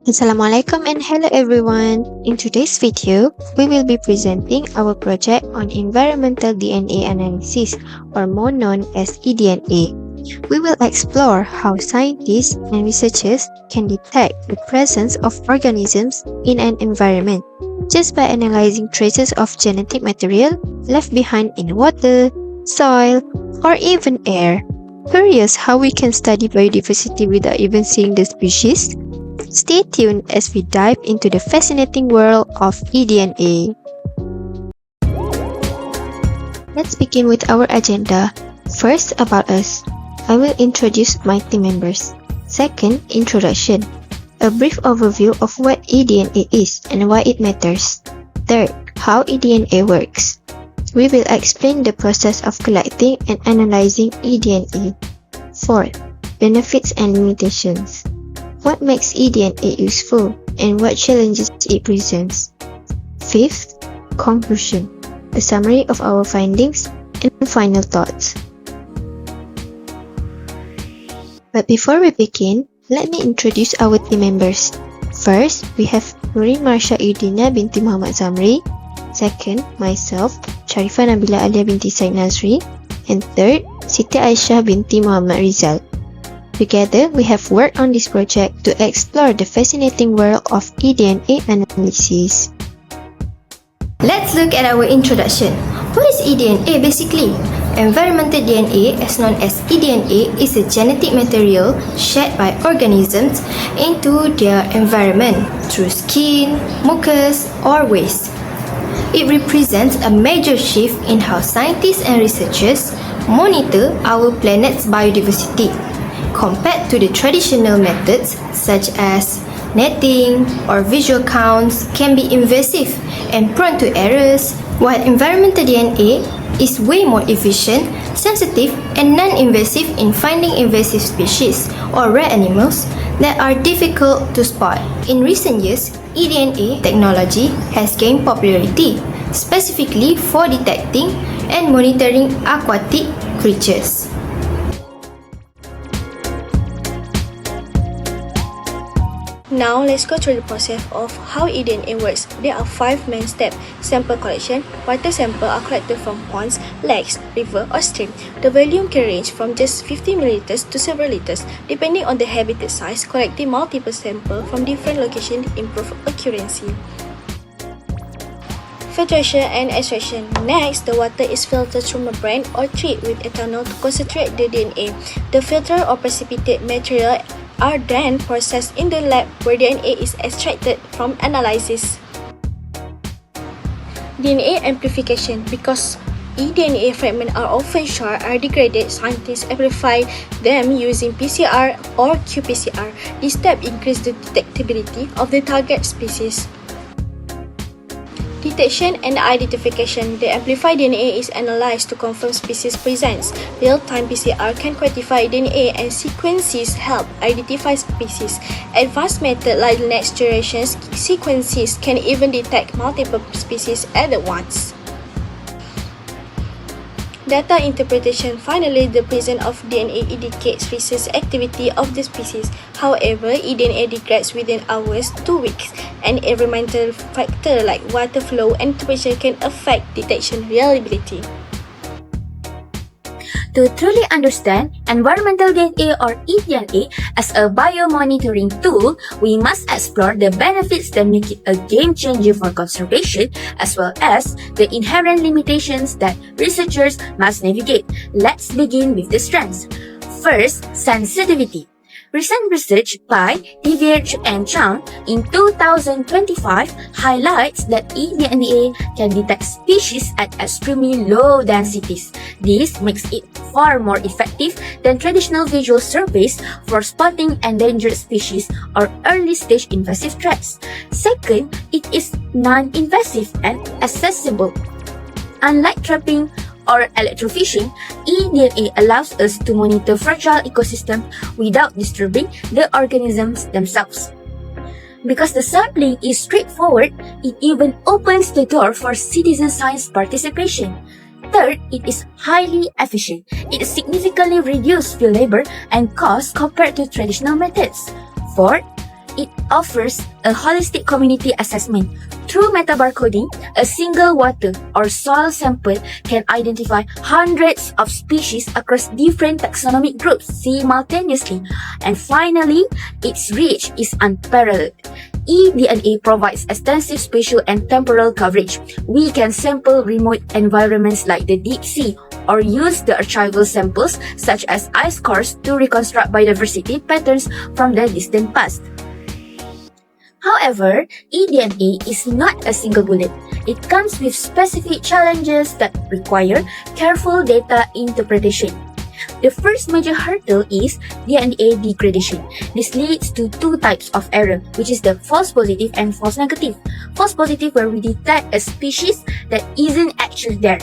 Assalamualaikum and hello everyone. In today's video, we will be presenting our project on environmental DNA analysis, or more known as eDNA. We will explore how scientists and researchers can detect the presence of organisms in an environment just by analyzing traces of genetic material left behind in water, soil, or even air. Curious how we can study biodiversity without even seeing the species? Stay tuned as we dive into the fascinating world of eDNA. Let's begin with our agenda. First, about us. I will introduce my team members. Second, introduction. A brief overview of what eDNA is and why it matters. Third, how eDNA works. We will explain the process of collecting and analyzing eDNA. Fourth, benefits and limitations. What makes eDNA useful and what challenges it presents? Fifth, conclusion. A summary of our findings and final thoughts. But before we begin, let me introduce our team members. First, we have Nurin, Marsya, Irdina, Binti, Mohamad, Zamri. Second, myself, Sharifah Nabila, Aleeya, Binti, Syed, Nazri. And third, Siti Aishah, Binti, Mohamad, Rizal. Together, we have worked on this project to explore the fascinating world of eDNA analysis. Let's look at our introduction. What is eDNA basically? Environmental DNA, as known as eDNA, is a genetic material shared by organisms into their environment through skin, mucus, or waste. It represents a major shift in how scientists and researchers monitor our planet's biodiversity, compared to the traditional methods such as netting or visual counts can be invasive and prone to errors, while environmental DNA is way more efficient, sensitive, and non-invasive in finding invasive species or rare animals that are difficult to spot. In recent years, eDNA technology has gained popularity, specifically for detecting and monitoring aquatic creatures. Now, let's go through the process of how eDNA works. There are 5 main steps. Sample collection. Water samples are collected from ponds, lakes, river, or stream. The volume can range from just 50 milliliters to several liters, depending on the habitat size. Collecting multiple samples from different locations improve accuracy. Filtration and extraction. Next, the water is filtered through membrane or treated with ethanol to concentrate the DNA. The filter or precipitate material are then processed in the lab where DNA is extracted from analysis. DNA amplification. Because eDNA fragments are often short or degraded, scientists amplify them using PCR or qPCR. This step increases the detectability of the target species. Detection and identification. The amplified DNA is analyzed to confirm species presence. Real-time PCR can quantify DNA and sequences help identify species. Advanced methods like next generation sequences can even detect multiple species at once. Data interpretation. Finally, the presence of DNA indicates research activity of the species. However, eDNA degrades within hours to weeks, and environmental factors like water flow and temperature can affect detection reliability. To truly understand environmental DNA or eDNA as a biomonitoring tool, we must explore the benefits that make it a game changer for conservation, as well as the inherent limitations that researchers must navigate. Let's begin with the strengths. First, sensitivity. Recent research by Divierge and Chang in 2025 highlights that eDNA can detect species at extremely low densities. This makes it far more effective than traditional visual surveys for spotting endangered species or early-stage invasive threats. Second, it is non-invasive and accessible. Unlike trapping or electrofishing, eDNA allows us to monitor fragile ecosystems without disturbing the organisms themselves. Because the sampling is straightforward, it even opens the door for citizen science participation. Third, it is highly efficient. It significantly reduces field labor and cost compared to traditional methods. Fourth, it offers a holistic community assessment. Through metabarcoding, a single water or soil sample can identify hundreds of species across different taxonomic groups simultaneously. And finally, its reach is unparalleled. eDNA provides extensive spatial and temporal coverage. We can sample remote environments like the deep sea or use the archival samples such as ice cores to reconstruct biodiversity patterns from the distant past. However, eDNA is not a single bullet. It comes with specific challenges that require careful data interpretation. The first major hurdle is DNA degradation. This leads to two types of error, which is the false positive and false negative. False positive, where we detect a species that isn't actually there,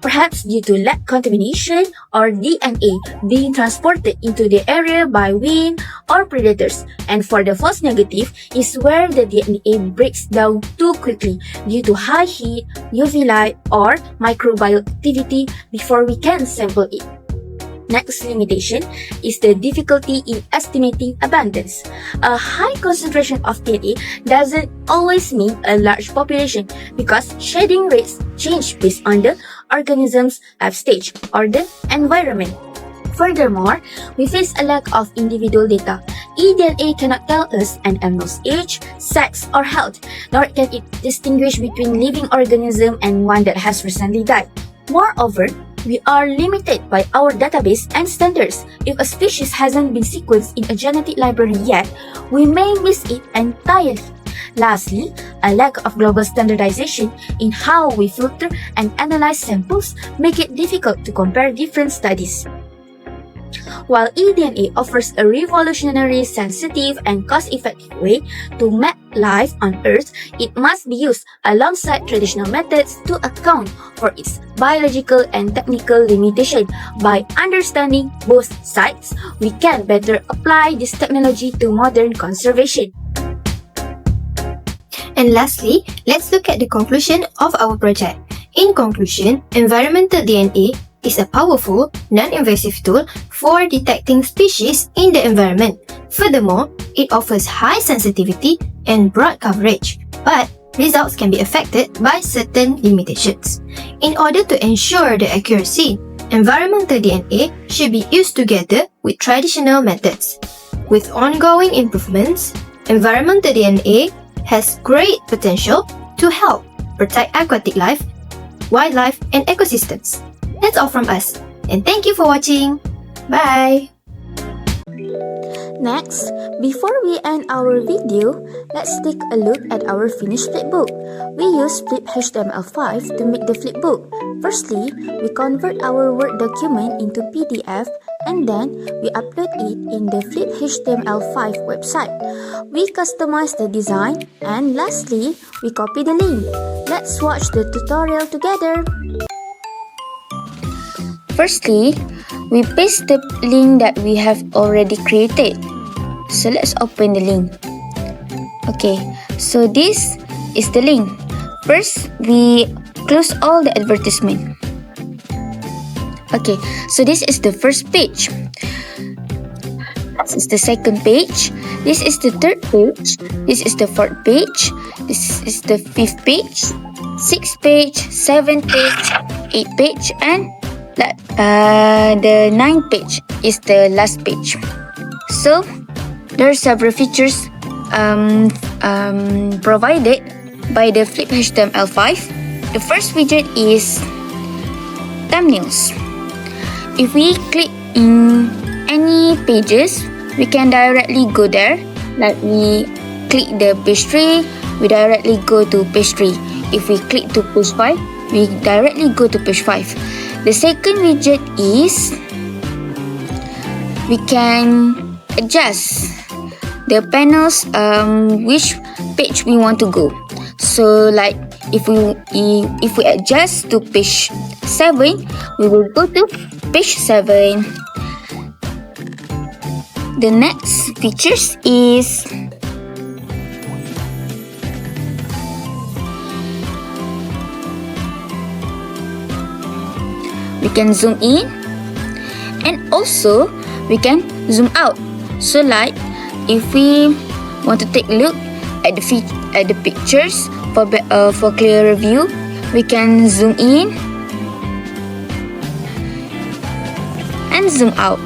perhaps due to lack contamination or DNA being transported into the area by wind or predators. And for the false negative is where the DNA breaks down too quickly due to high heat, UV light, or microbial activity before we can sample it. Next limitation is the difficulty in estimating abundance. A high concentration of DNA doesn't always mean a large population because shedding rates change based on the organism's life stage or the environment. Furthermore, we face a lack of individual data. eDNA cannot tell us an animal's age, sex, or health, nor can it distinguish between living organism and one that has recently died. Moreover, we are limited by our database and standards. If a species hasn't been sequenced in a genetic library yet, we may miss it entirely. Lastly, a lack of global standardization in how we filter and analyze samples make it difficult to compare different studies. While eDNA offers a revolutionary, sensitive, and cost-effective way to map life on Earth, it must be used alongside traditional methods to account for its biological and technical limitation. By understanding both sides, we can better apply this technology to modern conservation. And lastly, let's look at the conclusion of our project. In conclusion, environmental DNA is a powerful, non-invasive tool for detecting species in the environment. Furthermore, it offers high sensitivity and broad coverage, but results can be affected by certain limitations. In order to ensure the accuracy, environmental DNA should be used together with traditional methods. With ongoing improvements, environmental DNA has great potential to help protect aquatic life, wildlife, and ecosystems. That's all from us, and thank you for watching. Bye! Next, before we end our video, let's take a look at our finished flipbook. We use Flip HTML5 to make the flipbook. Firstly, we convert our Word document into PDF and then we upload it in the Flip HTML5 website. We customize the design and lastly, we copy the link. Let's watch the tutorial together. Firstly, we paste the link that we have already created. So let's open the link. Okay, so this is the link. First, we close all the advertisement. Okay, so this is the first page. This is the second page. This is the third page. This is the fourth page. This is the fifth page. Sixth page, seventh page, eighth page, and the ninth page is the last page. So there are several features provided by the Flip HTML5. The first widget is thumbnails. If we click in any pages, we can directly go there. Like we click the page 3, we directly go to page 3. If we click to page 5, we directly go to page 5. The second widget is we can adjust the panels which page we want to go. So like if we adjust to page 7, we will go to page 7. The next features is we can zoom in and also we can zoom out. So like if we want to take a look at the pictures for clearer view, we can zoom in and zoom out.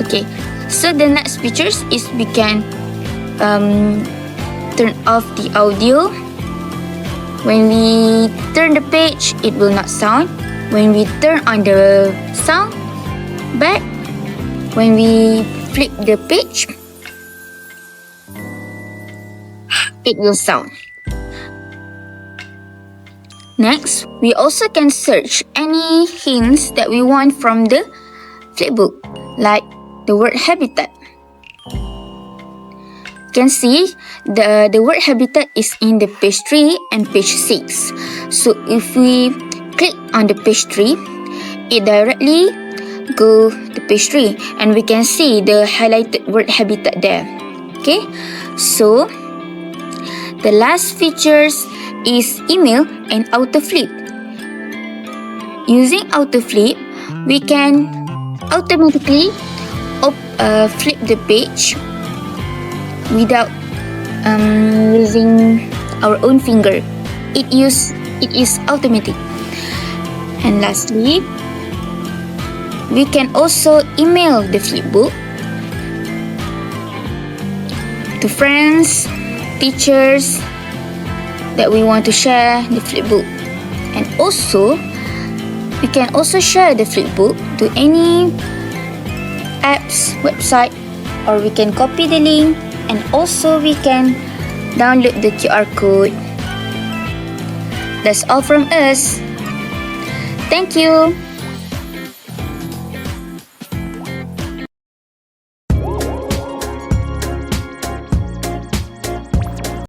Okay, so the next features is we can turn off the audio. When we turn the page, it will not sound. When we turn on the sound back, when we flip the page, it will sound. Next, we also can search any hints that we want from the flipbook, like the word habitat. You can see the word habitat is in the page 3 and page 6. So if we click on the page 3, it directly go to page 3 and we can see the highlighted word habitat there. Okay, so the last features is email and autoflip. Using autoflip, we can automatically flip the page without using our own finger. It is automatic. And lastly, we can also email the flipbook to friends, teachers that we want to share the flipbook. And also, we can also share the flipbook to any apps, website, or we can copy the link, and also we can download the QR code. That's all from us. Thank you.